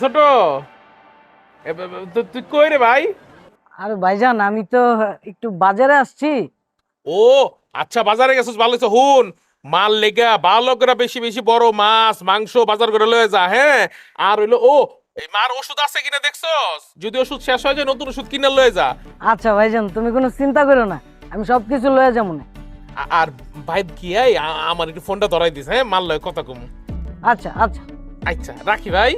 ছোট তুই কই রে ভাই? আরে ভাইজান আমি তো একটু বাজারে আসছি। ও আচ্ছা, বাজারে গেছিস, ভালো হইছে। হুন, মাল লেগা ভালো করে বেশি বেশি বড় মাছ মাংস বাজার করে লয়ে যা, হ্যাঁ। আর হইলো এই মার ওষুধ আছে কিনা দেখছস? যদি ওষুধ শেষ হয়ে যায় নতুন ওষুধ কিনে লয়ে যা। আচ্ছা ভাইজান তুমি কোনো চিন্তা করো না, আমি সবকিছু লয়ে যাবো না। আর ভাই কি আমার একটু ফোনটা ধরাই দিস, হ্যাঁ, মাল লয় কথা কম। আচ্ছা আচ্ছা। আচ্ছা রাখি ভাই।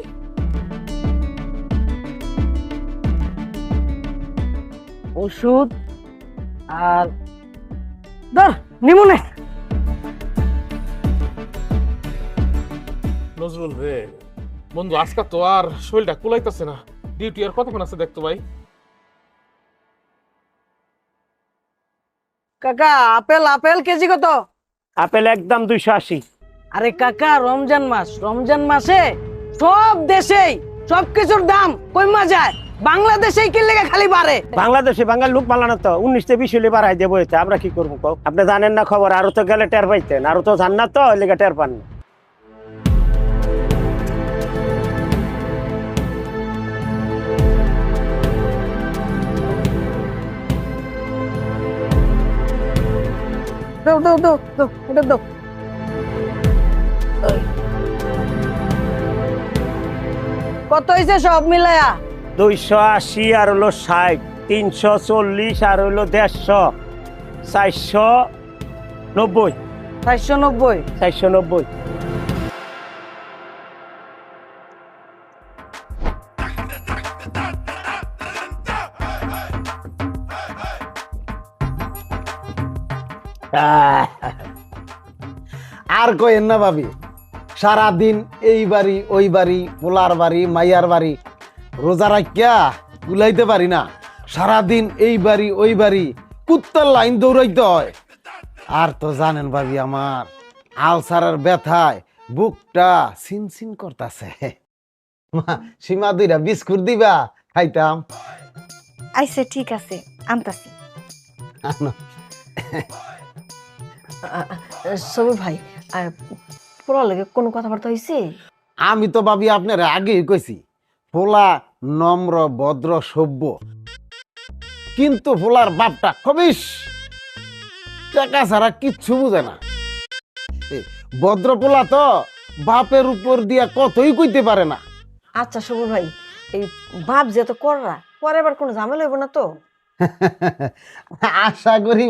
ওষুধ আর ধর নিমুনে। নজরুল রে বন্ধু, আজকে তো আর শরীরটা কুলাইতেছে না। ডিউটি আর কতক্ষণ আছে দেখতো ভাই? কাকা আপেল আপেল কেজি কত? আপেল একদম 280। আরে কাকা রমজান মাস, রমজান মাসে সব দেশেই সবকিছুর দাম কমা যায়, বাংলাদেশেই কি লেগে খালি বাড়ে। বাংলাদেশে বাঙাল লোক পালানো তো 19-20 হলে বাড়াই দেবো, এতে আমরা কি করবো কও? আপনি জানেন না খবর? আরো তো গেলে টের পাইতেন, আরো তো জান না, তো ওই লেগে টের পান না। দাও দাও দাও দাও এটা দাও। কত হয়েছে সব মিলায়া? 280 আর হলো 60, 340 আর হলো 150, 490। 490। 490। আর কইেন না ভাবি, সারাদিন এই বাড়ি ওই বাড়ি, পোলার বাড়ি মাইয়ার বাড়ি, রোজা রাখিয়া কুলাইতে পারি না। সারাদিন এই বাড়ি ওই বাড়ি কুত্তার লাইন দৌড়াইতে হয়। আর তো জানেন ভাবি, আমার আলসারের ব্যথায় বুকটা সিনসিন করতেছে। সীমা দুইটা বিস্কুট দিবা, খাইতাম। আইসে ঠিক আছে, আনতাছি। সবুর ভাই, আর পোড়া লাগে কোনো কথাবার্তা হয়েছে? আমি তো ভাবি আপনার আগেই কইছি, পোলা নম্র ভদ্র সভ্য, কিন্তু পোলার বাপটা খবিস, টাকা ছাড়া কিচ্ছু বুঝে না। ভদ্র পোলা তো বাপের উপর দিয়া কতই কইতে পারে না। আচ্ছা সবুর ভাই, এই বাপ যে তো কররা পরে আবার কোনো ঝামেলা হইব না তো? আশা করি